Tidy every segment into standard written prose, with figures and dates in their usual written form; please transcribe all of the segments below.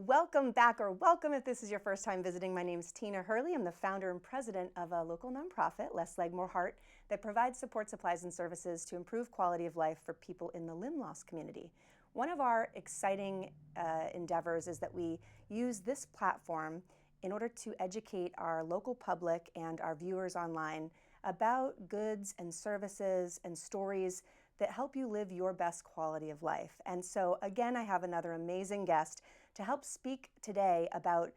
Welcome back, or welcome if this is your first time visiting. My name is Tina Hurley. I'm the founder and president of a local nonprofit, Less Leg, More Heart, that provides support, supplies, and services to improve quality of life for people in the limb loss community. One of our exciting endeavors is that we use this platform in order to educate our local public and our viewers online about goods and services and stories that help you live your best quality of life. And so again, I have another amazing guest to help speak today about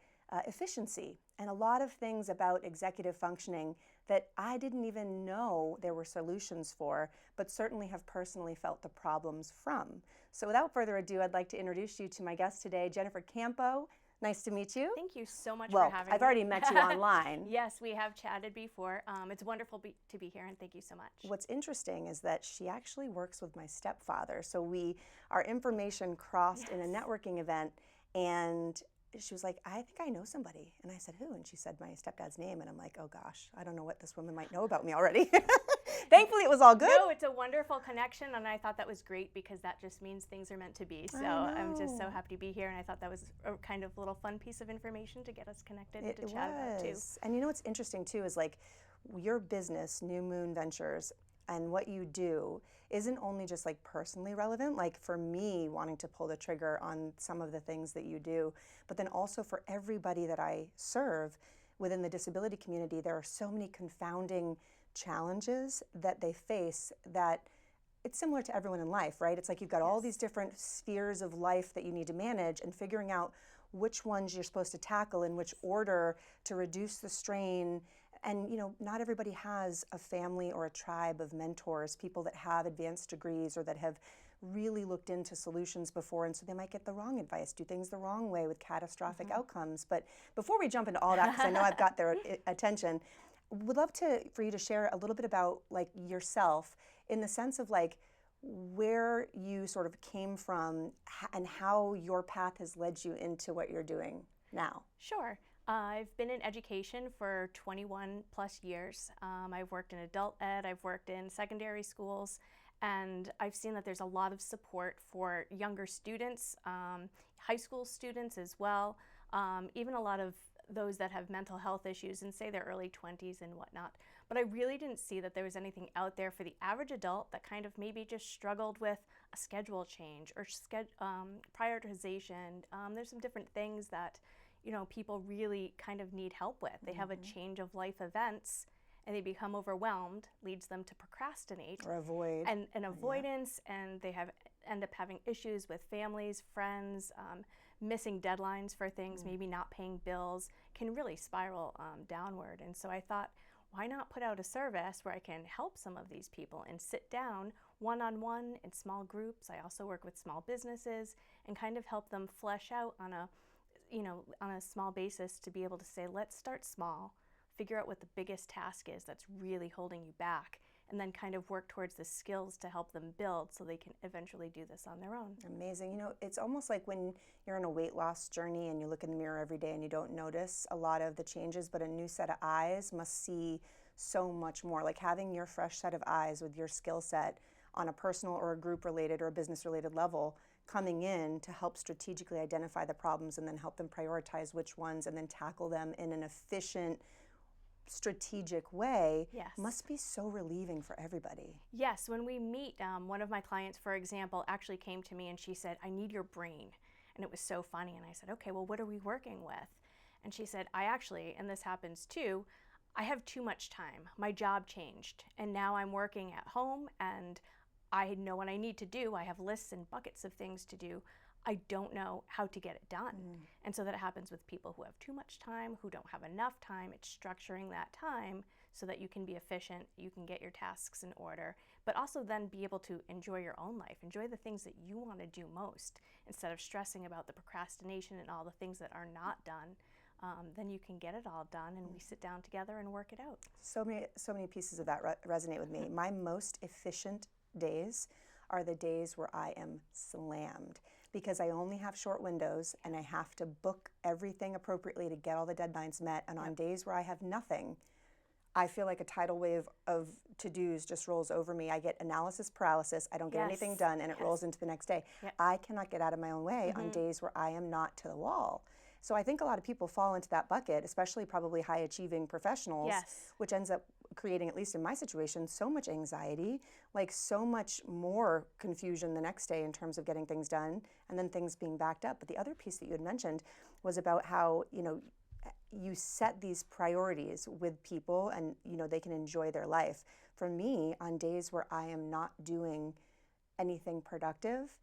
efficiency and a lot of things about executive functioning that I didn't even know there were solutions for, but certainly have personally felt the problems from. So without further ado, I'd like to introduce you to my guest today, Jennifer Campo. Nice to meet you. Thank you so much for having me. I've already met you online. Yes, we have chatted before. It's wonderful to be here, and thank you so much. What's interesting is that she actually works with my stepfather. So our information crossed in a networking event, and she was like, I think I know somebody. And I said, who? And she said my stepdad's name. And I'm like, oh gosh, I don't know what this woman might know about me already. Thankfully, it was all good. No, it's a wonderful connection, and I thought that was great because that just means things are meant to be. So I'm just so happy to be here, and I thought that was a kind of little fun piece of information to get us connected and to chat about too. And you know what's interesting too is like your business, New Moon Ventures, and what you do isn't only just like personally relevant, like for me wanting to pull the trigger on some of the things that you do, but then also for everybody that I serve within the disability community. There are so many confounding challenges that they face that it's similar to everyone in life, right? It's like you've got all these different spheres of life that you need to manage, and figuring out which ones you're supposed to tackle in which order to reduce the strain. And you know, not everybody has a family or a tribe of mentors, people that have advanced degrees or that have really looked into solutions before, and so they might get the wrong advice, do things the wrong way with catastrophic outcomes. But before we jump into all that, because I know I've got their attention, would love for you to share a little bit about like yourself in the sense of like where you sort of came from and how your path has led you into what you're doing now. Sure. I've been in education for 21 plus years. I've worked in adult ed, I've worked in secondary schools, and I've seen that there's a lot of support for younger students, high school students as well, even a lot of those that have mental health issues in, say, their early 20s and whatnot. But I really didn't see that there was anything out there for the average adult that kind of maybe just struggled with a schedule change or prioritization. There's some different things that, you know, people really kind of need help with. They have a change of life events and they become overwhelmed, leads them to procrastinate or avoid and avoidance, and they end up having issues with families, friends, missing deadlines for things, maybe not paying bills, can really spiral downward. And so I thought, why not put out a service where I can help some of these people and sit down one-on-one in small groups. I also work with small businesses and kind of help them flesh out on a small basis to be able to say, let's start small, figure out what the biggest task is that's really holding you back, and then kind of work towards the skills to help them build so they can eventually do this on their own. Amazing. You know, it's almost like when you're on a weight loss journey and you look in the mirror every day and you don't notice a lot of the changes, but a new set of eyes must see so much more. Like having your fresh set of eyes with your skill set on a personal or a group related or a business related level coming in to help strategically identify the problems and then help them prioritize which ones and then tackle them in an efficient, strategic way. Must be so relieving for everybody. Yes, when we meet, one of my clients, for example, actually came to me and she said, I need your brain. And it was so funny. And I said, okay, well, what are we working with? And she said, I actually, and this happens too, I have too much time. My job changed and now I'm working at home and I know what I need to do. I have lists and buckets of things to do. I don't know how to get it done. And so that happens with people who have too much time, who don't have enough time. It's structuring that time so that you can be efficient, you can get your tasks in order, but also then be able to enjoy your own life, enjoy the things that you want to do most instead of stressing about the procrastination and all the things that are not done. Then you can get it all done and we sit down together and work it out. So many pieces of that resonate with me. My most efficient days are the days where I am slammed because I only have short windows and I have to book everything appropriately to get all the deadlines met. And on days where I have nothing, I feel like a tidal wave of to-dos just rolls over me. I get analysis paralysis. I don't get anything Yes. done, and it Yes. rolls into the next day. Yep. I cannot get out of my own way on days where I am not to the wall. So I think a lot of people fall into that bucket, especially probably high-achieving professionals, Yes. which ends up creating, at least in my situation, so much anxiety, like so much more confusion the next day in terms of getting things done and then things being backed up. But the other piece that you had mentioned was about how, you set these priorities with people and they can enjoy their life. For me, on days where I am not doing anything productive,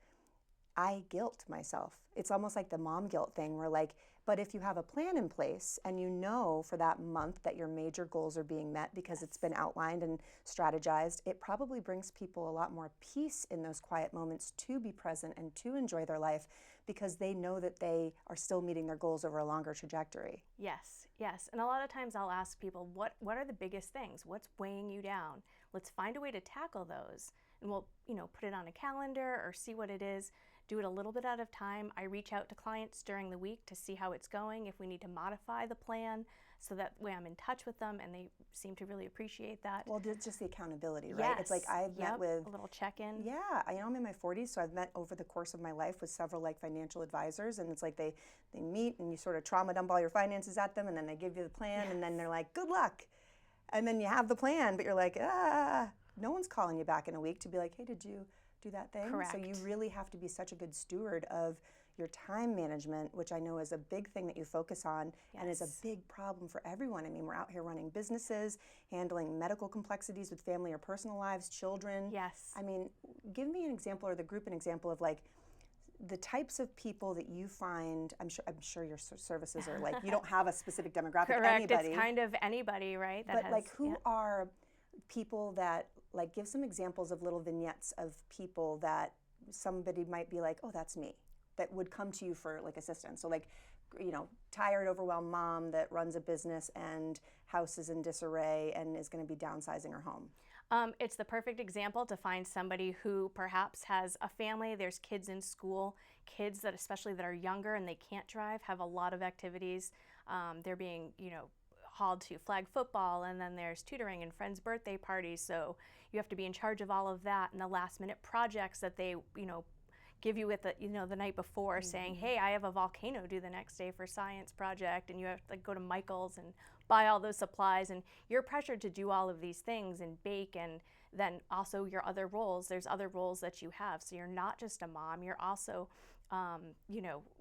I guilt myself. It's almost like the mom guilt thing where like, but if you have a plan in place and you know for that month that your major goals are being met because it's been outlined and strategized, it probably brings people a lot more peace in those quiet moments to be present and to enjoy their life because they know that they are still meeting their goals over a longer trajectory. Yes, yes. And a lot of times I'll ask people, what are the biggest things? What's weighing you down? Let's find a way to tackle those. And we'll, put it on a calendar or see what it is. Do it a little bit at a time. I reach out to clients during the week to see how it's going, if we need to modify the plan, so that way I'm in touch with them and they seem to really appreciate that. Well, just the accountability, right? Yes. It's like I've met with a little check-in. Yeah, I'm in my 40s, so I've met over the course of my life with several like financial advisors, and it's like they meet and you sort of trauma dump all your finances at them, and then they give you the plan, and then they're like, good luck. And then you have the plan, but you're like, no one's calling you back in a week to be like, hey, did you do that thing? Correct. So you really have to be such a good steward of your time management, which I know is a big thing that you focus on and is a big problem for everyone. I mean, we're out here running businesses, handling medical complexities with family or personal lives, children. Yes. I mean, give me an example or the group an example of like the types of people that you find. I'm sure your services are like, you don't have a specific demographic. Correct. Anybody. It's kind of anybody, right? But like who are people that, like, give some examples of little vignettes of people that somebody might be like, oh, that's me, that would come to you for like assistance. So like, tired, overwhelmed mom that runs a business and house is in disarray and is going to be downsizing her home. It's the perfect example to find somebody who perhaps has a family, there's kids in school, kids that especially that are younger and they can't drive, have a lot of activities. They're being, hauled to flag football, and then there's tutoring and friends' birthday parties, so you have to be in charge of all of that, and the last minute projects that they give you with the night before, saying, hey, I have a volcano due the next day for science project, and you have to go to Michael's and buy all those supplies, and you're pressured to do all of these things and bake, and then also your other roles. There's other roles that you have, so you're not just a mom, you're also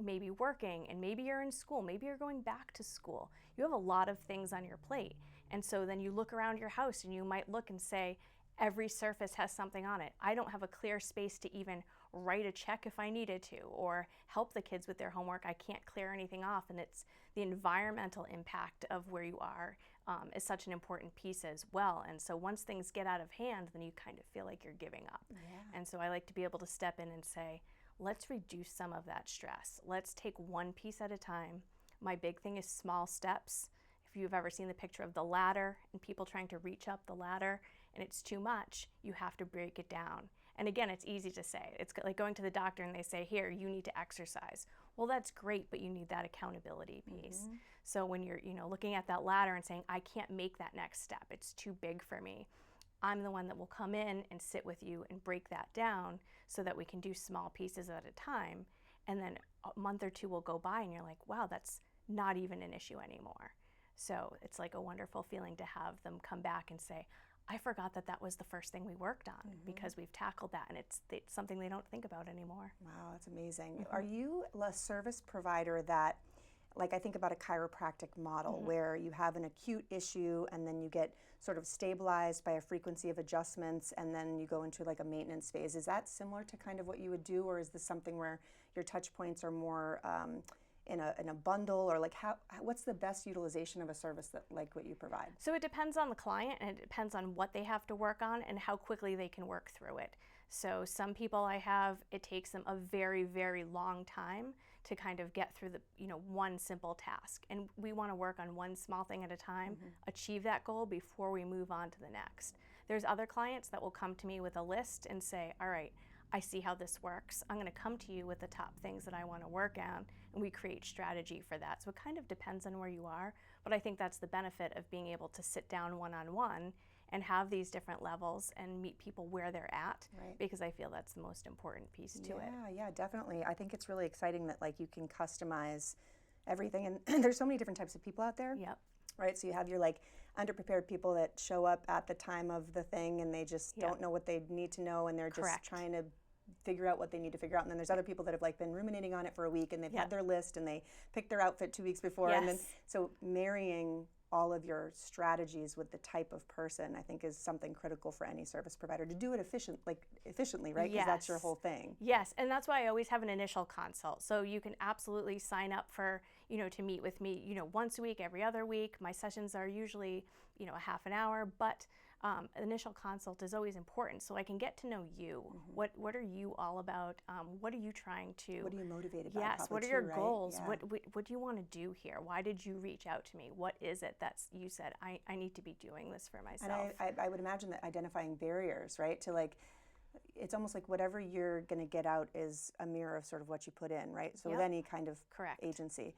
maybe working, and maybe you're in school, maybe you're going back to school. You have a lot of things on your plate. And so then you look around your house and you might look and say, every surface has something on it. I don't have a clear space to even write a check if I needed to, or help the kids with their homework. I can't clear anything off. And it's the environmental impact of where you are is such an important piece as well. And so once things get out of hand, then you kind of feel like you're giving up. Yeah. And so I like to be able to step in and say, let's reduce some of that stress. Let's take one piece at a time. My big thing is small steps. If you've ever seen the picture of the ladder and people trying to reach up the ladder and it's too much, you have to break it down. And again, it's easy to say. It's like going to the doctor and they say, here, you need to exercise. Well, that's great, but you need that accountability piece. Mm-hmm. So when you're looking at that ladder and saying, I can't make that next step, it's too big for me, I'm the one that will come in and sit with you and break that down so that we can do small pieces at a time. And then a month or two will go by and you're like, wow, that's not even an issue anymore. So it's like a wonderful feeling to have them come back and say, I forgot that was the first thing we worked on, because we've tackled that, and it's something they don't think about anymore. Wow, that's amazing. Are you a service provider that, like, I think about a chiropractic model where you have an acute issue and then you get sort of stabilized by a frequency of adjustments and then you go into like a maintenance phase. Is that similar to kind of what you would do, or is this something where your touch points are more in a bundle, or like what's the best utilization of a service that like what you provide? So it depends on the client, and it depends on what they have to work on and how quickly they can work through it. So some people it takes them a very, very long time to kind of get through the, one simple task. And we want to work on one small thing at a time, achieve that goal before we move on to the next. There's other clients that will come to me with a list and say, all right, I see how this works. I'm going to come to you with the top things that I want to work on, and we create strategy for that. So it kind of depends on where you are, but I think that's the benefit of being able to sit down one-on-one and have these different levels and meet people where they're at, Right. because I feel that's the most important piece to it. Yeah, definitely. I think it's really exciting that like you can customize everything, and there's so many different types of people out there. Yep. Right, so you have your like underprepared people that show up at the time of the thing and they just Yep. don't know what they need to know and they're just Correct. trying to figure out what they need to figure out. And then there's other people that have like been ruminating on it for a week and they've Yep. had their list and they picked their outfit 2 weeks before. And then Yes. so marrying all of your strategies with the type of person, I think, is something critical for any service provider to do it efficiently, right? Because that's your Yes. whole thing. Yes, and that's why I always have an initial consult. So you can absolutely sign up for, to meet with me, once a week, every other week. My sessions are usually, a half an hour, but an initial consult is always important so I can get to know you. What are you all about? What are you trying to? What are you motivated by? Yes, probably what are too, your right? goals? Yeah. What do you want to do here? Why did you reach out to me? What is it that you said, I need to be doing this for myself? And I would imagine that identifying barriers, right, to like, it's almost like whatever you're going to get out is a mirror of sort of what you put in, right? So with Yep. any kind of Correct. agency.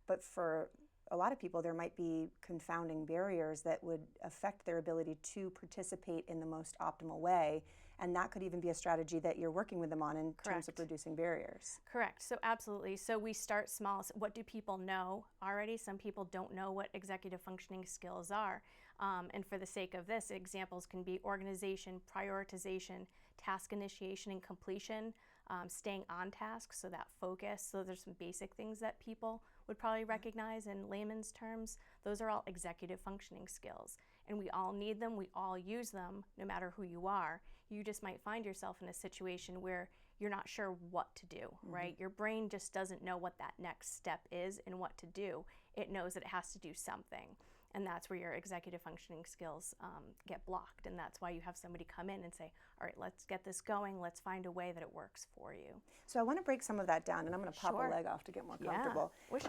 But for a lot of people, there might be confounding barriers that would affect their ability to participate in the most optimal way. And that could even be a strategy that you're working with them on in terms of Correct. reducing barriers. Correct. So absolutely. So we start small. So what do people know already? Some people don't know what executive functioning skills are. And for the sake of this, examples can be organization, prioritization, task initiation and completion, staying on task, so that focus. So there's some basic things that people would probably recognize in layman's terms. Those are all executive functioning skills. And we all need them. We all use them, no matter who you are. You just might find yourself in a situation where you're not sure what to do, right? Your brain just doesn't know what that next step is and what to do. It knows that it has to do something. And that's where your executive functioning skills get blocked. And that's why you have somebody come in and say, all right, let's get this going. Let's find a way that it works for you. So I want to break some of that down, and I'm going to pop Sure. a leg off to get more Yeah. comfortable. Wish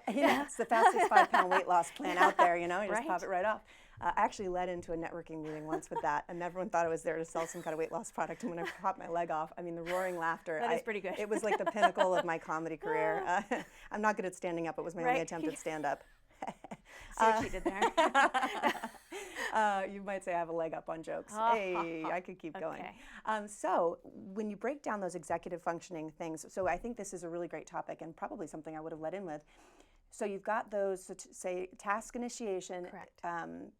It's the fastest 5-pound weight loss plan out there, you just Right. pop it right off. I actually led into a networking meeting once with that, and everyone thought I was there to sell some kind of weight loss product. And when I popped my leg off, I mean, the roaring laughter. That is pretty good. It was like the pinnacle of my comedy career. I'm not good at standing up. It was my only Right. attempt at stand-up. See what you did there. You might say I have a leg up on jokes. Hey, I could keep going. Okay. So when you break down those executive functioning things, so I think this is a really great topic and probably something I would have led in with. So you've got those, so say task initiation, Correct.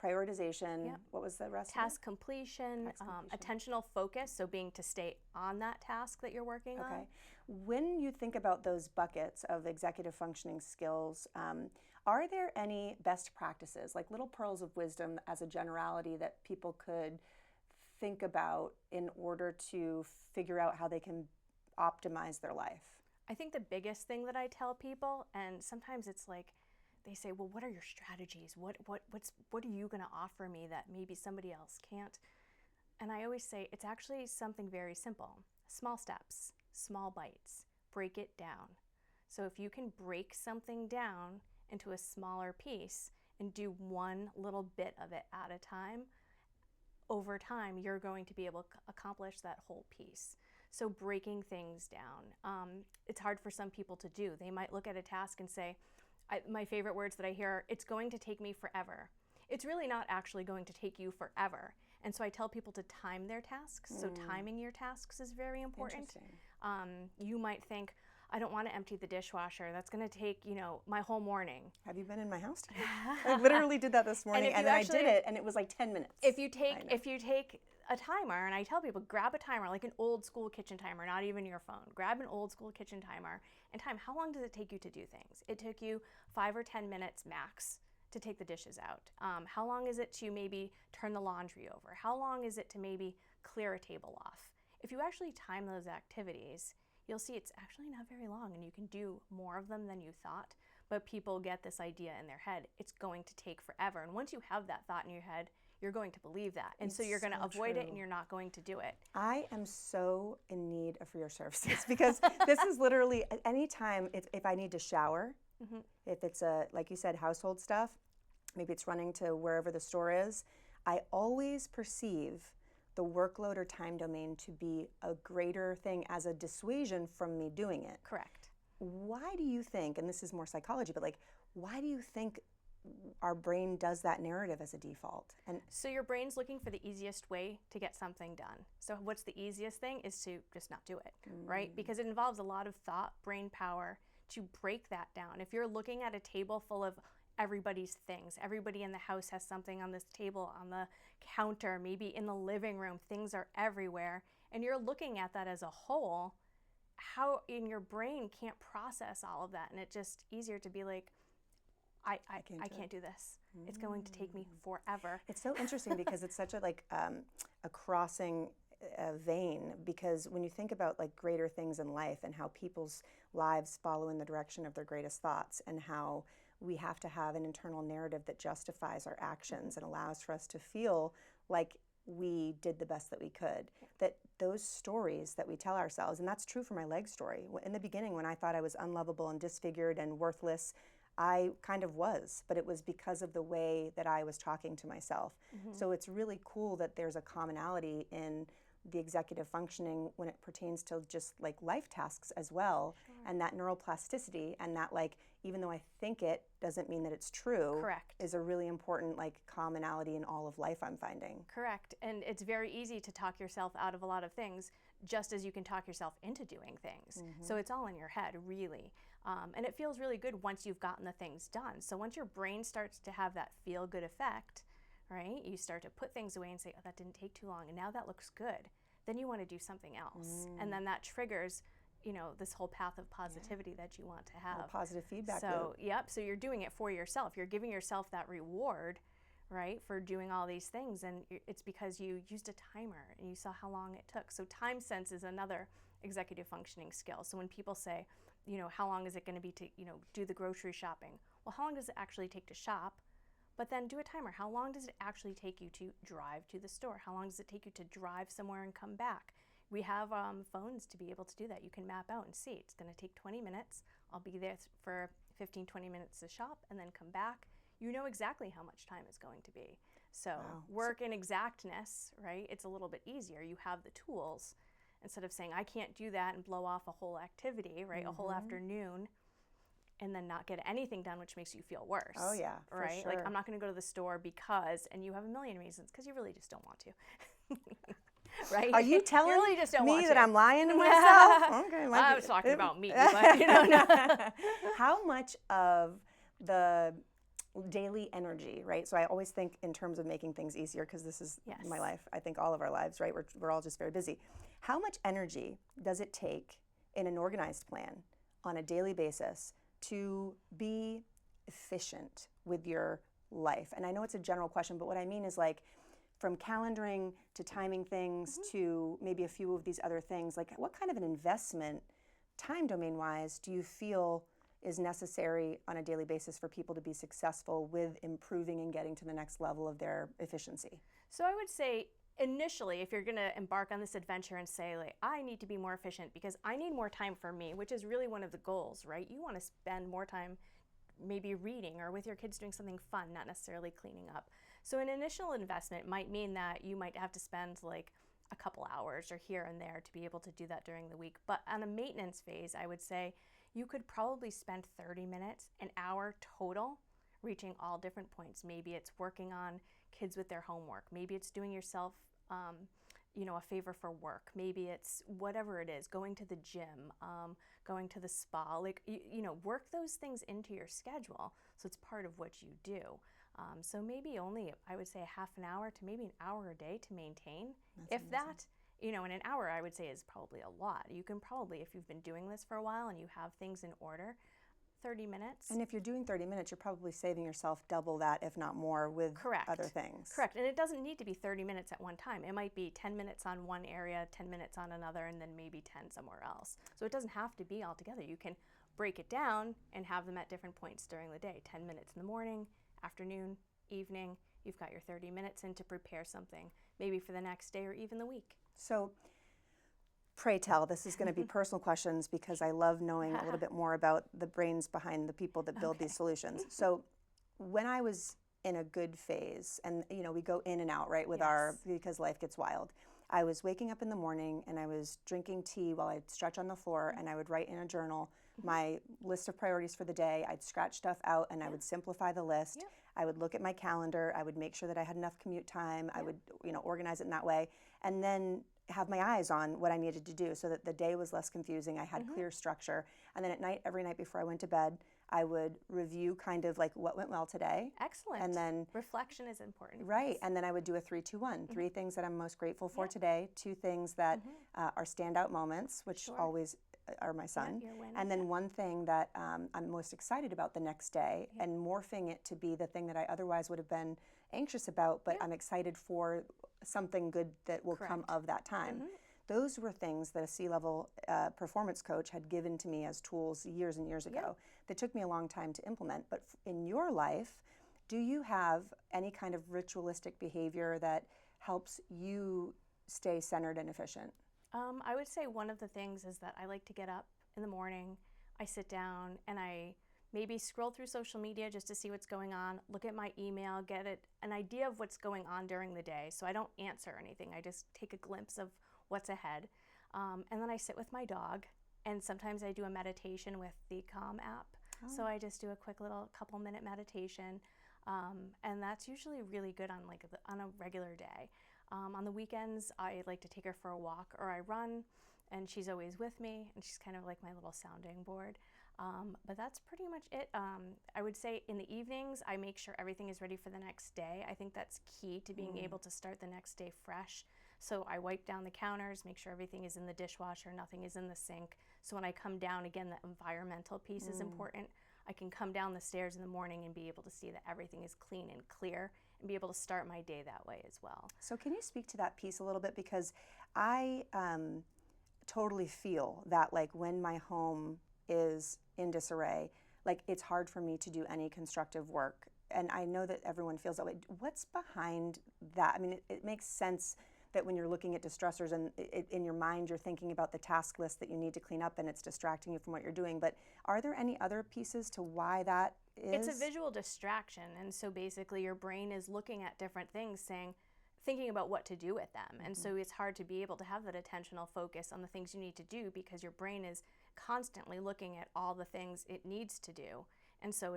Prioritization. Yep. What was the rest? Task completion, Task completion. attentional focus, so being to stay on that task that you're working Okay. on. When you think about those buckets of executive functioning skills, are there any best practices, like little pearls of wisdom as a generality that people could think about in order to figure out how they can optimize their life? I think the biggest thing that I tell people, and sometimes it's like, they say, well, what are your strategies? What are you going to offer me that maybe somebody else can't? And I always say, it's actually something very simple. Small steps, small bites, break it down. So if you can break something down into a smaller piece and do one little bit of it at a time, over time, you're going to be able to accomplish that whole piece. So breaking things down. It's hard for some people to do. They might look at a task and say, my favorite words that I hear are, it's going to take me forever. It's really not actually going to take you forever. And so I tell people to time their tasks. So timing your tasks is very important. Interesting. You might think, I don't want to empty the dishwasher. That's going to take, my whole morning. Have you been in my house today? I literally did that this morning, and then I did it, and it was like 10 minutes. If you take a timer, and I tell people, grab a timer, like an old school kitchen timer, not even your phone. Grab an old school kitchen timer and time. How long does it take you to do things? It took you 5 or 10 minutes max to take the dishes out. How long is it to maybe turn the laundry over? How long is it to maybe clear a table off? If you actually time those activities, you'll see it's actually not very long, and you can do more of them than you thought. But people get this idea in their head, it's going to take forever. And once you have that thought in your head, you're going to believe that. And so you're going to avoid it, and you're not going to do it. I am so in need of your services because this is literally anytime if I need to shower, if it's like you said, household stuff, maybe it's running to wherever the store is, I always perceive the workload or time domain to be a greater thing as a dissuasion from me doing it. Correct. Why do you think, and this is more psychology, but like, why do you think our brain does that narrative as a default? And so your brain's looking for the easiest way to get something done. So what's the easiest thing is to just not do it, right? Because it involves a lot of thought, brain power to break that down. If you're looking at a table full of everybody's things, everybody in the house has something on this table, on the counter, maybe in the living room, things are everywhere, and you're looking at that as a whole, how in your brain can't process all of that, and it's just easier to be like, I can't do this. It's going to take me forever. it's so interesting because it's such a like a crossing vein, because when you think about like greater things in life and how people's lives follow in the direction of their greatest thoughts, and how we have to have an internal narrative that justifies our actions and allows for us to feel like we did the best that we could, that those stories that we tell ourselves, and that's true for my leg story. In the beginning, when I thought I was unlovable and disfigured and worthless, I kind of was, but it was because of the way that I was talking to myself. So it's really cool that there's a commonality in the executive functioning when it pertains to just like life tasks as well, and that neuroplasticity, and that like, even though I think it doesn't mean that it's true. Correct. Is a really important like commonality in all of life, I'm finding. Correct. And it's very easy to talk yourself out of a lot of things, just as you can talk yourself into doing things. So it's all in your head, really. And it feels really good once you've gotten the things done. So once your brain starts to have that feel-good effect, right, you start to put things away and say, oh, that didn't take too long, and now that looks good. Then you want to do something else. And then that triggers, you know, this whole path of positivity that you want to have. A positive feedback So, loop. yep, so you're doing it for yourself. You're giving yourself that reward, right, for doing all these things. And it's because you used a timer and you saw how long it took. So time sense is another executive functioning skill. So when people say, you know, how long is it going to be to, you know, do the grocery shopping? Well, how long does it actually take to shop? But then do a timer. How long does it actually take you to drive to the store? How long does it take you to drive somewhere and come back? We have phones to be able to do that. You can map out and see it's going to take 20 minutes. I'll be there for 15, 20 minutes to shop and then come back. You know exactly how much time it's going to be. So work in exactness, right? It's a little bit easier. You have the tools instead of saying, I can't do that and blow off a whole activity, right? A whole afternoon, and then not get anything done, which makes you feel worse. Oh yeah, for right? sure. Like, I'm not going to go to the store because, and you have a million reasons, because you really just don't want to. Right? Are you telling really just don't me want that to. I'm lying to myself? Okay, I was talking about me, but you know. No. How much of the daily energy, right? So I always think in terms of making things easier, because this is my life. I think all of our lives, right? We're all just very busy. How much energy does it take in an organized plan on a daily basis to be efficient with your life? And I know it's a general question, but what I mean is like, from calendaring to timing things to maybe a few of these other things, like what kind of an investment, time domain wise, do you feel is necessary on a daily basis for people to be successful with improving and getting to the next level of their efficiency? So I would say initially, if you're going to embark on this adventure and say, like, I need to be more efficient because I need more time for me, which is really one of the goals, right? You want to spend more time maybe reading or with your kids doing something fun, not necessarily cleaning up. So an initial investment might mean that you might have to spend like a couple hours or here and there to be able to do that during the week. But on a maintenance phase, I would say you could probably spend 30 minutes, an hour total, reaching all different points. Maybe it's working on kids with their homework. Maybe it's doing yourself you know, a favor for work. Maybe it's whatever it is, going to the gym, going to the spa, like, you know, work those things into your schedule so it's part of what you do. So maybe only, I would say, a half an hour to maybe an hour a day to maintain. That's if that, you know, in an hour, I would say is probably a lot. You can probably, if you've been doing this for a while and you have things in order, 30 minutes. And if you're doing 30 minutes, you're probably saving yourself double that, if not more, with other things. Correct. And it doesn't need to be 30 minutes at one time. It might be 10 minutes on one area, 10 minutes on another, and then maybe 10 somewhere else. So it doesn't have to be all together. You can break it down and have them at different points during the day. 10 minutes in the morning, afternoon, evening. You've got your 30 minutes in to prepare something, maybe for the next day or even the week. So, pray tell, this is going to be personal questions because I love knowing a little bit more about the brains behind the people that build these solutions. So when I was in a good phase, and you know, we go in and out, right, with our, because life gets wild. I was waking up in the morning and I was drinking tea while I'd stretch on the floor, and I would write in a journal my list of priorities for the day. I'd scratch stuff out and I would simplify the list. Yep. I would look at my calendar. I would make sure that I had enough commute time. I would, organize it in that way, and then have my eyes on what I needed to do so that the day was less confusing. I had clear structure. And then at night, every night before I went to bed, I would review kind of like what went well today. Excellent. And then reflection is important. right, and then I would do a 3-2-1. 3 things that I'm most grateful for today, 2 things that are standout moments, which always are my son, your wins, and then 1 thing that I'm most excited about the next day, and morphing it to be the thing that I otherwise would have been anxious about, but I'm excited for something good that will come of that time. Those were things that a C-level performance coach had given to me as tools years and years ago that took me a long time to implement. But in your life, do you have any kind of ritualistic behavior that helps you stay centered and efficient? I would say one of the things is that I like to get up in the morning, I sit down, and I maybe scroll through social media just to see what's going on, look at my email, get an idea of what's going on during the day. So I don't answer anything, I just take a glimpse of what's ahead. And then I sit with my dog, and sometimes I do a meditation with the Calm app. So I just do a quick little couple-minute meditation, and that's usually really good on a regular day. On the weekends, I like to take her for a walk or I run, and she's always with me, and she's kind of like my little sounding board. But that's pretty much it. I would say in the evenings, I make sure everything is ready for the next day. I think that's key to being able to start the next day fresh. So I wipe down the counters, make sure everything is in the dishwasher, nothing is in the sink. So when I come down, again, the environmental piece is important. I can come down the stairs in the morning and be able to see that everything is clean and clear, and be able to start my day that way as well. So can you speak to that piece a little bit? Because I totally feel that like when my home is in disarray, like it's hard for me to do any constructive work. And I know that everyone feels that way. What's behind that? I mean, it makes sense that when you're looking at distressors and in your mind you're thinking about the task list that you need to clean up and it's distracting you from what you're doing. But are there any other pieces to why that is? It's a visual distraction, and so basically your brain is looking at different things, thinking about what to do with them. And so it's hard to be able to have that attentional focus on the things you need to do because your brain is constantly looking at all the things it needs to do. And so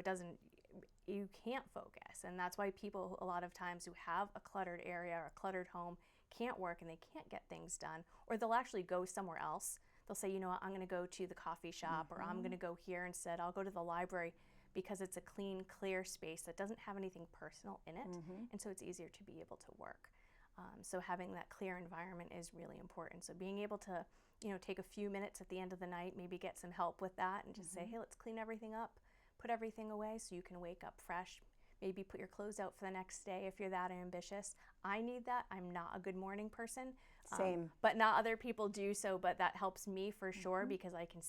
you can't focus. And that's why people a lot of times who have a cluttered area or a cluttered home can't work and they can't get things done, or they'll actually go somewhere else. They'll say, you know what, I'm going to go to the coffee shop, or I'm going to go here instead. I'll go to the library because it's a clean, clear space that doesn't have anything personal in it, and so it's easier to be able to work. So having that clear environment is really important. So being able to, take a few minutes at the end of the night, maybe get some help with that, and just say, hey, let's clean everything up, put everything away so you can wake up fresh. Maybe put your clothes out for the next day if you're that ambitious. I need that. I'm not a good morning person. Same. But not other people do so, but that helps me for sure because I can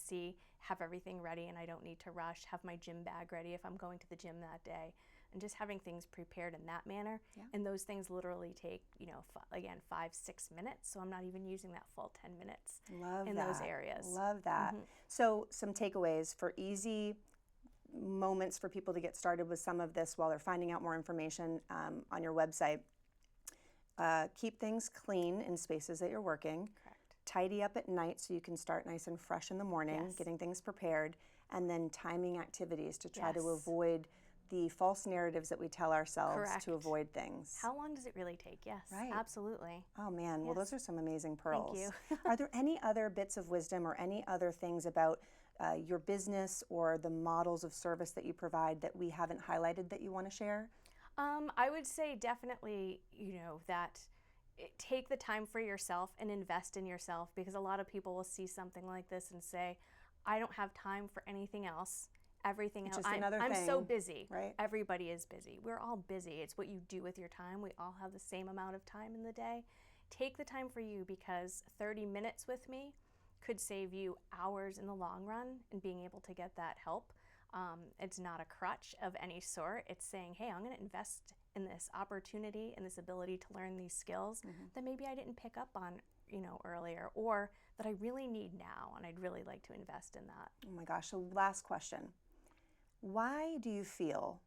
have everything ready and I don't need to rush, have my gym bag ready if I'm going to the gym that day, and just having things prepared in that manner. Yeah. And those things literally take, again, 5-6 minutes. So I'm not even using that full 10 minutes in those areas. Love that. So some takeaways for easy moments for people to get started with some of this while they're finding out more information on your website. Keep things clean in spaces that you're working. Correct. Tidy up at night so you can start nice and fresh in the morning, getting things prepared, and then timing activities to try to avoid the false narratives that we tell ourselves to avoid things. How long does it really take? Yes, absolutely. Oh man, well those are some amazing pearls. Thank you. Are there any other bits of wisdom or any other things about your business or the models of service that you provide that we haven't highlighted that you want to share? I would say definitely, that take the time for yourself and invest in yourself, because a lot of people will see something like this and say, I don't have time for anything else. Everything else. I'm so busy. Right? Everybody is busy. We're all busy. It's what you do with your time. We all have the same amount of time in the day. Take the time for you, because 30 minutes with me could save you hours in the long run in being able to get that help. It's not a crutch of any sort. It's saying, hey, I'm going to invest in this opportunity and this ability to learn these skills that maybe I didn't pick up on, earlier, or that I really need now, and I'd really like to invest in that. Oh my gosh. So last question. Why do you feel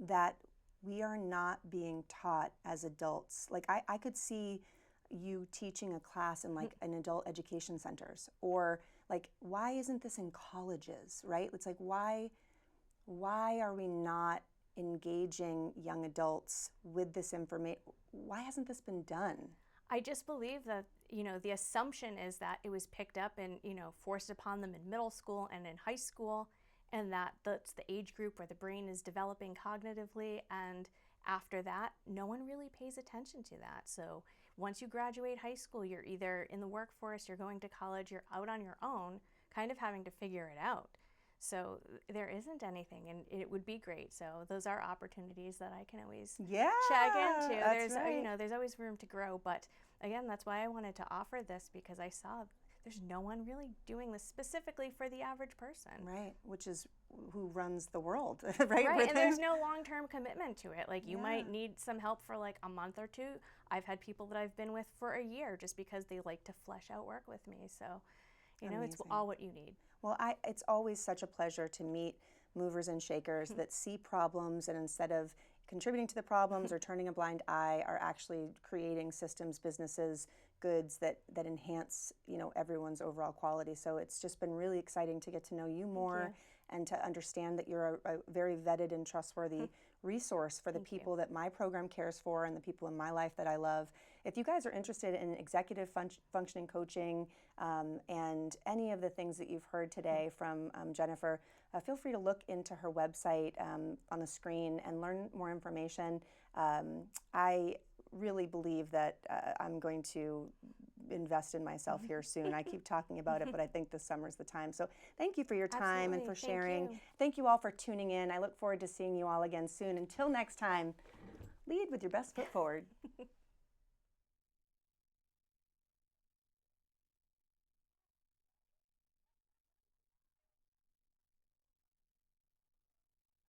that we are not being taught as adults? Like I could see you teaching a class in like an adult education centers, or like why isn't this in colleges, right? It's like why are we not engaging young adults with this information? Why hasn't this been done? I just believe that, the assumption is that it was picked up and, forced upon them in middle school and in high school, and that that's the age group where the brain is developing cognitively. And after that, no one really pays attention to that. So once you graduate high school, you're either in the workforce, you're going to college, you're out on your own, kind of having to figure it out. So there isn't anything, and it would be great. So those are opportunities that I can always check into. That's right. There's always room to grow. But again, that's why I wanted to offer this, because I saw there's no one really doing this specifically for the average person. Right, which is who runs the world, right? Right, and there's no long-term commitment to it. Like you might need some help for like a month or two. I've had people that I've been with for a year just because they like to flesh out work with me. So, it's all what you need. Well, it's always such a pleasure to meet movers and shakers that see problems, and instead of contributing to the problems or turning a blind eye, are actually creating systems, businesses, goods that enhance everyone's overall quality. So it's just been really exciting to get to know you more and to understand that you're a very vetted and trustworthy resource for the people that my program cares for and the people in my life that I love. If you guys are interested in executive functioning coaching and any of the things that you've heard today from Jennifer, feel free to look into her website on the screen and learn more information. I really believe that I'm going to invest in myself here soon. I keep talking about it, but I think this summer's the time. So thank you for your time and for sharing. Thank you all for tuning in. I look forward to seeing you all again soon. Until next time, lead with your best foot forward.